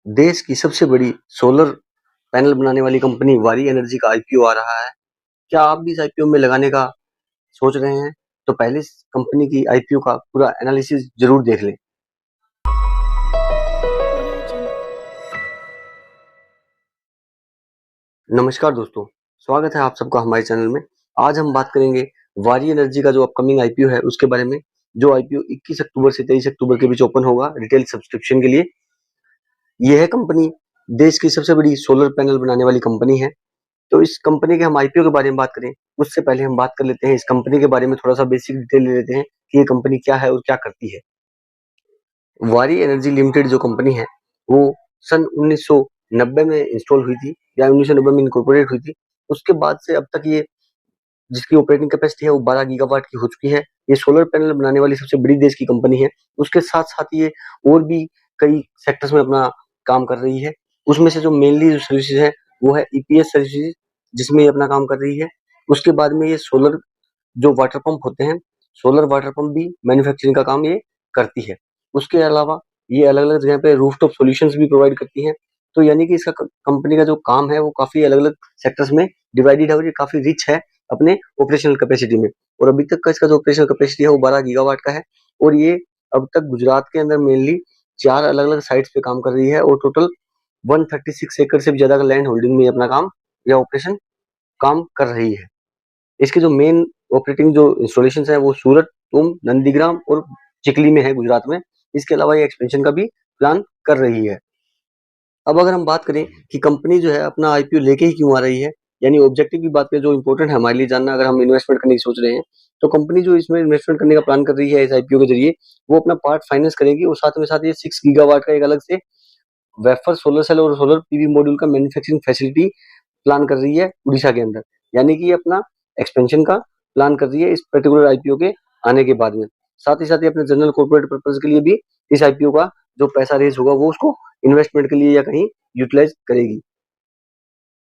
देश की सबसे बड़ी सोलर पैनल बनाने वाली कंपनी वारी एनर्जी का आईपीओ आ रहा है। क्या आप भी इस आईपीओ में लगाने का सोच रहे हैं? तो पहले इस कंपनी की आईपीओ का पूरा एनालिसिस जरूर देख लें। नमस्कार दोस्तों, स्वागत है आप सबका हमारे चैनल में। आज हम बात करेंगे वारी एनर्जी का जो अपकमिंग आईपीओ है उसके बारे में, जो आईपीओ 21 अक्टूबर से 23 अक्टूबर के बीच ओपन होगा रिटेल सब्सक्रिप्शन के लिए। यह कंपनी देश की सबसे बड़ी सोलर पैनल बनाने वाली कंपनी है। तो इस कंपनी के हम आईपीओ के बारे में बात करें, उससे पहले हम बात कर लेते हैं इस कंपनी के बारे में, थोड़ा-सा बेसिक डिटेल ले लेते हैं कि ये कंपनी क्या है और क्या करती है। वारी एनर्जी लिमिटेड जो कंपनी है, वो सन 1990 में इंस्टॉल हुई थी या 1990 में इनकॉर्पोरेट हुई थी। उसके बाद से अब तक ये जिसकी ऑपरेटिंग कैपेसिटी है वो 12 गीगावाट की हो चुकी है। ये सोलर पैनल बनाने वाली सबसे बड़ी देश की कंपनी है। उसके साथ-साथ ये और भी कई सेक्टर्स में अपना काम कर रही है। उसमें से जो मेनली जो सर्विसेज़ है वो है ईपीएस सर्विसेज़, जिसमें ये अपना काम कर रही है। उसके बाद में ये सोलर जो वाटर पंप होते हैं, सोलर वाटर पंप भी मैन्युफैक्चरिंग का काम ये करती है। उसके अलावा ये अलग-अलग जगह पे रूफटॉप सॉल्यूशंस भी प्रोवाइड करती है। तो यानी कि इसका कंपनी का जो काम है वो काफ़ी अलग-अलग सेक्टर्स में डिवाइडेड है और ये काफ़ी रिच है अपने ऑपरेशनल कैपेसिटी में। और अभी तक का इसका जो ऑपरेशनल कैपेसिटी है वो 12 गीगावाट का है और ये अब तक गुजरात के अंदर मेनली 4 अलग-अलग साइट्स पे काम कर रही है और टोटल 136 एकड़ से भी ज़्यादा का लैंड होल्डिंग में ये अपना काम या ऑपरेशन काम कर रही है। इसके जो मेन ऑपरेटिंग जो इंस्टॉलेशंस है वो सूरत, तुम, नंदीग्राम और चिखली में है गुजरात में। इसके अलावा ये एक्सपेंशन का भी प्लान कर रही है। अब अगर हम बात करें कि कंपनी जो है अपना आईपीओ लेके ही क्यों आ रही है, यानी ऑब्जेक्टिव की बात करें जो इम्पोर्टेंट है हमारे लिए जानना, अगर हम इन्वेस्टमेंट करने की सोच रहे हैं, तो कंपनी जो इसमें इन्वेस्टमेंट करने का प्लान कर रही है इस आईपीओ के जरिए, वो अपना पार्ट फाइनेंस करेगी और साथ में साथ ये 6 गीगावाट का एक अलग से वेफर सोलर सेल और सोलर पीवी मॉड्यूल का मैन्युफैक्चरिंग फैसिलिटी प्लान कर रही है उड़ीसा के अंदर। यानी कि ये अपना एक्सपेंशन का प्लान कर रही है इस पर्टिकुलर आईपीओ के आने के बाद में। साथ ही साथ ये अपने जनरल कॉर्पोरेट पर्पस के लिए भी इस आईपीओ का जो पैसा रेज़ होगा वो उसको इन्वेस्टमेंट के लिए या कहीं यूटिलाइज़ करेगी।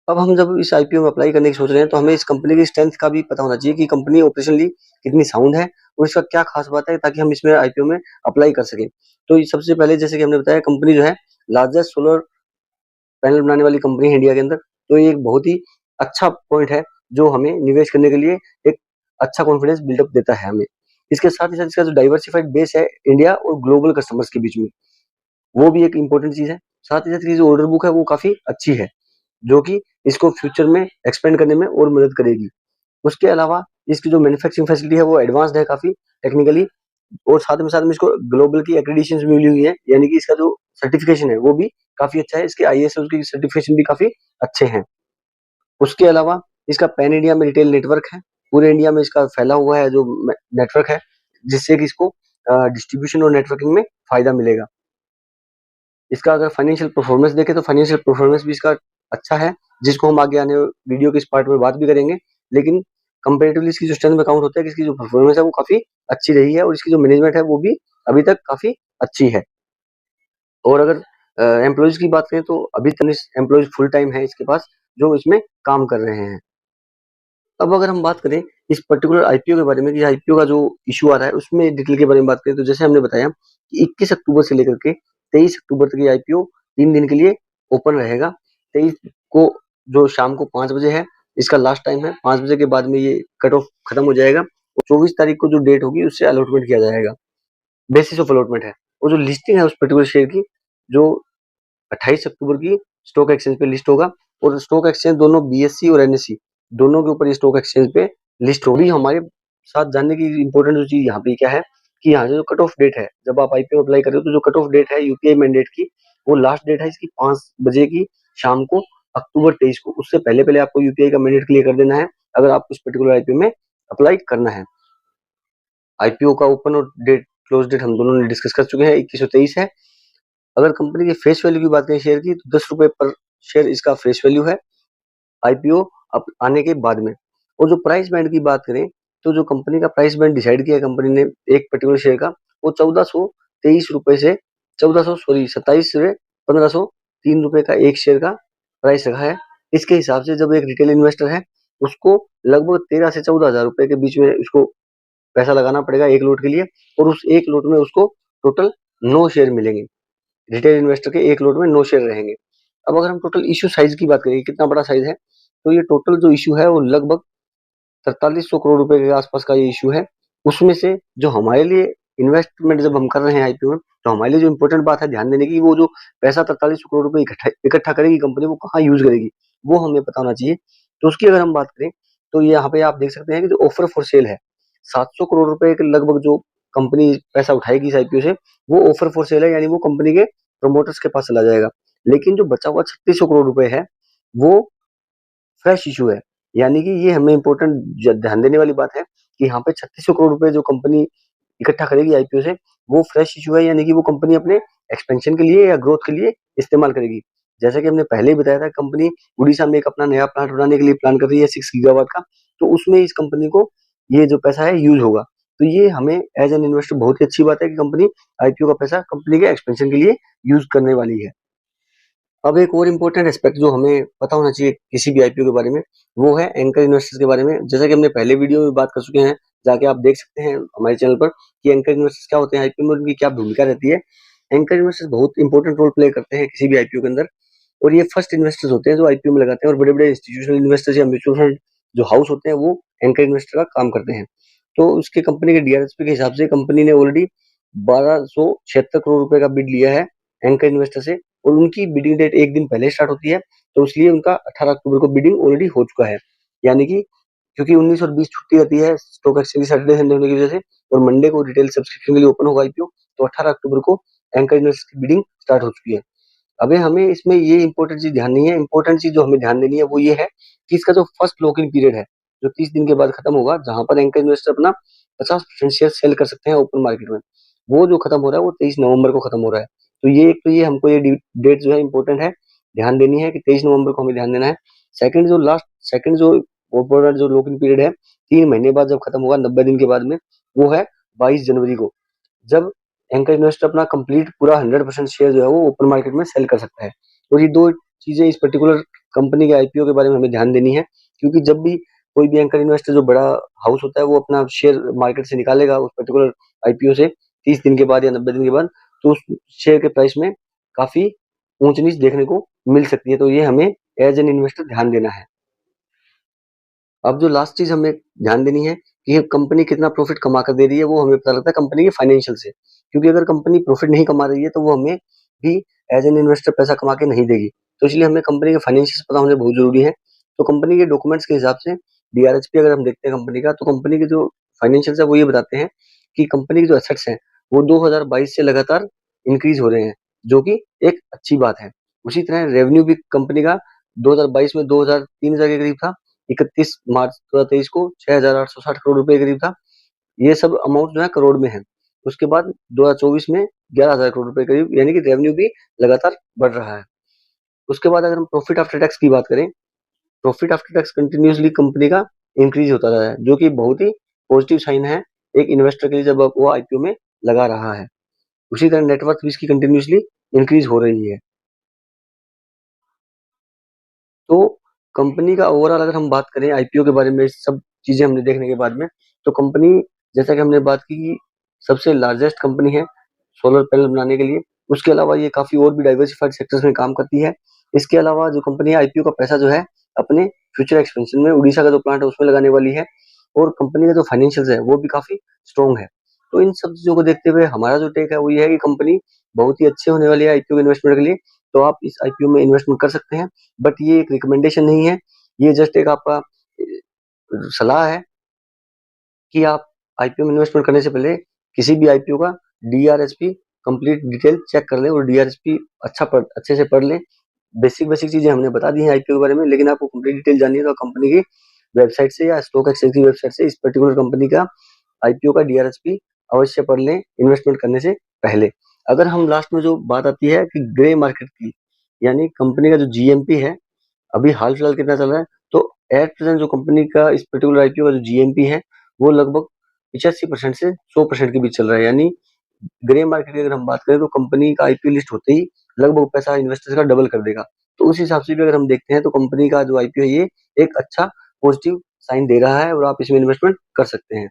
अब हम जब इस आईपीओ में अप्लाई करने की सोच रहे हैं, तो हमें इस कंपनी की स्ट्रेंथ का भी पता होना चाहिए कि कंपनी ऑपरेशनली कितनी साउंड है और इसका क्या खास बात है, ताकि हम इसमें आईपीओ में अप्लाई कर सकें। तो ये सबसे पहले जैसे कि हमने बताया, कंपनी जो है लार्जेस्ट सोलर पैनल बनाने वाली कंपनी है इंडिया के अंदर। तो ये एक बहुत ही अच्छा पॉइंट है जो हमें निवेश करने के लिए एक अच्छा कॉन्फिडेंस बिल्डअप देता है हमें। इसके साथ ही साथ इसका जो डाइवर्सिफाइड बेस है इंडिया और ग्लोबल कस्टमर्स के बीच में, वो भी एक इम्पोर्टेंट चीज़ है। साथ ही साथ इसकी जो ऑर्डर बुक है वो काफ़ी अच्छी है, जो कि इसको फ्यूचर में एक्सपेंड करने में और मदद करेगी। उसके अलावा इसकी जो मैन्युफैक्चरिंग फैसिलिटी है वो एडवांस्ड है काफ़ी टेक्निकली, और साथ में इसको ग्लोबल की एक्रेडिटेशंस भी मिली हुई है, यानी कि इसका जो सर्टिफिकेशन है वो भी काफ़ी अच्छा है। इसके आईएसओ की सर्टिफिकेशन भी काफ़ी अच्छे हैं। उसके अलावा इसका पैन इंडिया में रिटेल नेटवर्क है। पूरे इंडिया में इसका फैला हुआ है जो नेटवर्क है, जिससे कि इसको डिस्ट्रीब्यूशन और नेटवर्किंग में फ़ायदा मिलेगा। इसका अगर फाइनेंशियल परफॉर्मेंस देखें तो फाइनेंशियल परफॉर्मेंस भी इसका अच्छा है, जिसको हम आगे आने वीडियो के इस पार्ट में बात भी करेंगे। लेकिन कंपैरेटिवली इसकी जो स्ट्रेंथ में काउंट होता है कि इसकी जो परफॉर्मेंस है वो काफ़ी अच्छी रही है और इसकी जो मैनेजमेंट है वो भी अभी तक काफ़ी अच्छी है। और अगर एम्प्लॉइज़ की बात करें तो अभी तक एम्प्लॉइज़ फुल टाइम है इसके पास, जो इसमें काम कर रहे हैं। अब अगर हम बात करें इस पर्टिकुलर आईपीओ के बारे में कि आईपीओ का जो इश्यू आ रहा है उसमें डिटेल के बारे में बात करें, तो जैसे हमने बताया कि 21 अक्टूबर से लेकर के 23 अक्टूबर तक ये आईपीओ 3 दिन के लिए ओपन रहेगा। 23 को जो शाम को 5 बजे है इसका लास्ट टाइम है। 5 बजे के बाद में ये कट ऑफ खत्म हो जाएगा और 24 तारीख को जो डेट होगी उससे अलॉटमेंट किया जाएगा। बेसिस ऑफ अलॉटमेंट है। और जो लिस्टिंग है उस पर्टिकुलर शेयर की, जो 28 अक्टूबर की स्टॉक एक्सचेंज पे लिस्ट होगा, और स्टॉक एक्सचेंज दोनों बीएसई और एनएसई दोनों के ऊपर ये स्टॉक एक्सचेंज पे लिस्ट होगी। हमारे साथ जानने की इम्पोर्टेंट जो चीज़ यहाँ पे क्या है कि यहाँ जो कट ऑफ डेट है, जब आप आईपीओ अप्लाई कर रहे हो तो जो कट ऑफ डेट है यूपीआई मैंडेट की, वो लास्ट डेट है इसकी 5 बजे की शाम को, अक्टूबर 23 को। उससे पहले-पहले आपको यूपीआई का मैंडेट क्लियर कर देना है अगर आपको इस पर्टिकुलर आईपीओ में अप्लाई करना है। आईपीओ का ओपन और डेट क्लोज डेट हम दोनों ने डिस्कस कर चुके हैं, 21 और 23 है। अगर कंपनी की फेस वैल्यू की बात करें शेयर की, तो ₹10 पर शेयर इसका फेस वैल्यू है आईपीओ अप आने के बाद में। और जो प्राइस बैंड की बात करें, तो जो कंपनी का प्राइस बैंड डिसाइड किया है कंपनी ने एक पर्टिकुलर शेयर का, वो ₹1423 से 1400 सॉरी 27 से ₹1503 का एक शेयर का प्राइस रखा है। इसके हिसाब से जब एक रिटेल इन्वेस्टर है, उसको लगभग 13 से 14 हज़ार रुपए के बीच में उसको पैसा लगाना पड़ेगा 1 लॉट के लिए, और उस 1 लॉट में उसको टोटल 9 शेयर मिलेंगे। रिटेल इन्वेस्टर के एक लॉट में 9 शेयर रहेंगे। अब अगर हम टोटल इश्यू साइज की बात करें, कितना बड़ा साइज है, तो ये टोटल जो इश्यू है वो लगभग 4300 करोड़ रुपए के आसपास का ये इश्यू है। उसमें से जो हमारे लिए इन्वेस्टमेंट जब हम कर रहे हैं आईपीओ में, तो हमारे लिए जो इम्पोर्टेंट बात है ध्यान देने की, वो जो पैसा 4300 करोड़ रुपए इकट्ठा इकट्ठा करेगी कंपनी, वो कहाँ यूज करेगी, वो हमें पता होना चाहिए। तो उसकी अगर हम बात करें, तो यहाँ पे आप देख सकते हैं कि जो ऑफर फॉर सेल है, 700 करोड़ रुपए के लगभग जो कंपनी पैसा उठाएगी इस आईपीओ से, वो ऑफर फॉर सेल है, यानी वो कंपनी के प्रमोटर्स के पास चला जाएगा। लेकिन जो बचा हुआ 3600 करोड़ रुपए है, वो फ्रेश इशू है। यानी कि ये हमें इम्पोर्टेंट ध्यान देने वाली बात है कि यहाँ पे 3600 करोड़ रुपए जो कंपनी इकट्ठा करेगी आईपीओ से, वो फ्रेश इशू है, यानी कि वो कंपनी अपने एक्सपेंशन के लिए या ग्रोथ के लिए इस्तेमाल करेगी। जैसा कि हमने पहले ही बताया था, कंपनी उड़ीसा में एक अपना नया प्लांट बनाने के लिए प्लान कर रही है 6 गीगावाट का, तो उसमें इस कंपनी को ये जो पैसा है यूज होगा। तो ये हमें एज एन इन्वेस्टर बहुत ही अच्छी बात है कि कंपनी आईपीओ का पैसा कंपनी के एक्सपेंशन के लिए यूज करने वाली है। अब एक और इम्पोर्टेंट एस्पेक्ट जो हमें पता होना चाहिए किसी भी आईपीओ के बारे में, वो है एंकर इन्वेस्टर्स के बारे में। जैसा कि हमने पहले वीडियो में बात कर चुके हैं, जाके आप देख सकते हैं हमारे चैनल पर कि एंकर इन्वेस्टर्स क्या होते हैं आईपीओ में, उनकी क्या भूमिका रहती है। एंकर इन्वेस्टर्स बहुत इंपॉर्टेंट रोल प्ले करते हैं किसी भी आईपीओ के अंदर, और ये फर्स्ट इन्वेस्टर्स होते हैं जो आईपीओ में लगाते हैं, और बड़े बड़े इंस्टीट्यूशनल इन्वेस्टर्स या म्यूचुअल फंड जो हाउस होते हैं, वो एंकर इन्वेस्टर का काम करते हैं। तो उसके कंपनी के डीआरएसपी के हिसाब से कंपनी ने ऑलरेडी 1276 करोड़ रुपए का बिड लिया है एंकर इन्वेस्टर से, और उनकी बिडिंग डेट एक दिन पहले स्टार्ट होती है, तो इसलिए उनका 18 अक्टूबर को बिडिंग ऑलरेडी हो चुका है। यानी कि क्योंकि 19 और 20 छुट्टी रहती है स्टॉक एक्सचेंज सैटरडे संडे होने की वजह से, और मंडे को रिटेल सब्सक्रिप्शन के लिए ओपन होगा आईपीओ, तो 18 अक्टूबर को एंकर इन्वेस्टर की बिडिंग स्टार्ट हो चुकी है। अबे हमें इसमें ये इंपॉर्टेंट चीज ध्यान नहीं है, इंपॉर्टेंट चीज जो हमें ध्यान देनी है वो ये है कि इसका जो फर्स्ट लॉक इन पीरियड है, जो 30 दिन के बाद खत्म होगा, जहां पर एंकर इन्वेस्टर अपना 50% शेयर सेल कर सकते हैं ओपन मार्केट में, वो जो खत्म हो रहा है वो 23 नवंबर को खत्म हो रहा है। तो ये एक तो ये हमको ये डेट जो है इंपॉर्टेंट है, ध्यान देनी है कि 23 नवंबर को हमें ध्यान देना है। सेकंड जो इम्पोर्टेंट जो लॉक इन पीरियड है, 3 महीने बाद जब खत्म होगा, 90 दिन के बाद में, वो है 22 जनवरी को, जब एंकर इन्वेस्टर अपना कंप्लीट पूरा 100% शेयर जो है वो ओपन मार्केट में सेल कर सकता है। और ये दो चीजें इस पर्टिकुलर कंपनी के आईपीओ के बारे में हमें ध्यान देनी है, क्योंकि जब भी कोई भी एंकर इन्वेस्टर जो बड़ा हाउस होता है वो अपना शेयर मार्केट से निकालेगा उस पर्टिकुलर आईपीओ से 30 दिन के बाद या 90 दिन के बाद, तो उस शेयर के प्राइस में काफी ऊंच नीच देखने को मिल सकती है। तो ये हमें एज एन इन्वेस्टर ध्यान देना है। अब जो लास्ट चीज हमें ध्यान देनी है कि कंपनी कितना प्रॉफिट कमा कर दे रही है, वो हमें पता लगता है कंपनी के फाइनेंशियल से, क्योंकि अगर कंपनी प्रॉफिट नहीं कमा रही है तो वो हमें भी एज एन इन्वेस्टर पैसा कमा के नहीं देगी। तो इसलिए हमें कंपनी के फाइनेंशियल पता होने बहुत जरूरी है। तो कंपनी के डॉक्यूमेंट्स के हिसाब से डीआरएचपी अगर हम देखते हैं कंपनी का, तो कंपनी के जो फाइनेंशियल है वो ये बताते हैं कि कंपनी के जो एसेट्स हैं वो 2022 से लगातार इंक्रीज हो रहे हैं, जो कि एक अच्छी बात है। उसी तरह रेवेन्यू भी कंपनी का 2022 में 3,000 के करीब था, 31 मार्च 2023 को 6,860 करोड़ रुपए के करीब था। ये सब अमाउंट जो है करोड़ में है। उसके बाद 2024 में 11,000 करोड़ रुपए करीब, यानी कि रेवेन्यू भी लगातार बढ़ रहा है। उसके बाद अगर हम प्रॉफिट आफ्टर टैक्स की बात करें, profit after tax continuously company का इंक्रीज होता रहा है, जो कि बहुत ही पॉजिटिव साइन है एक इन्वेस्टर के लिए जब वो आईपीओ में लगा रहा है। उसी तरह नेटवर्थ भी इसकी कंटिन्यूअसली इंक्रीज हो रही है। तो कंपनी का ओवरऑल अगर हम बात करें आईपीओ के बारे में, सब चीजें हमने देखने के बाद में, तो कंपनी, जैसा कि हमने बात की कि सबसे लार्जेस्ट कंपनी है सोलर पैनल बनाने के लिए। उसके अलावा ये काफी और भी डाइवर्सिफाइड सेक्टर्स में काम करती है। इसके अलावा जो कंपनी है आईपीओ का पैसा जो है अपने फ्यूचर एक्सपेंशन में उड़ीसा का जो प्लांट है उसमें लगाने वाली है, और कंपनी का जो फाइनेंशियल है वो भी काफी स्ट्रॉन्ग है। तो इन सब चीजों को देखते हुए हमारा जो टेक है वो ये है कि कंपनी बहुत ही अच्छे होने वाली है आईपीओ इन्वेस्टमेंट के लिए। तो आप इस आईपीओ में इन्वेस्टमेंट कर सकते हैं, बट ये एक रिकमेंडेशन नहीं है, ये जस्ट एक आपका सलाह है कि आप आईपीओ में इन्वेस्टमेंट करने से पहले किसी भी आईपीओ का डीआरएसपी कंप्लीट डिटेल चेक कर लें, और डीआरएसपी अच्छे से पढ़ लें। बेसिक बेसिक चीजें हमने बता दी हैं आईपीओ के बारे में, लेकिन आपको कंप्लीट डिटेल जाननी है तो कंपनी की वेबसाइट से या स्टॉक एक्सचेंज की वेबसाइट से इस पर्टिकुलर कंपनी का आईपीओ का डीआरएसपी अवश्य पढ़ लें इन्वेस्टमेंट करने से पहले। अगर हम लास्ट में जो बात आती है कि ग्रे मार्केट की, यानी कंपनी का जो जीएमपी है अभी हाल फिलहाल कितना चल रहा है, तो एट प्रेजेंट जो कंपनी का इस पर्टिकुलर आईपीओ का जो जीएमपी है वो लगभग 85% से 100% के बीच चल रहा है। यानी ग्रे मार्केट की अगर हम बात करें तो कंपनी का आईपीओ लिस्ट होते ही लगभग पैसा इन्वेस्टर्स का डबल कर देगा। तो उस हिसाब से भी अगर हम देखते हैं तो कंपनी का जो आईपीओ है ये एक अच्छा पॉजिटिव साइन दे रहा है, और आप इसमें इन्वेस्टमेंट कर सकते हैं।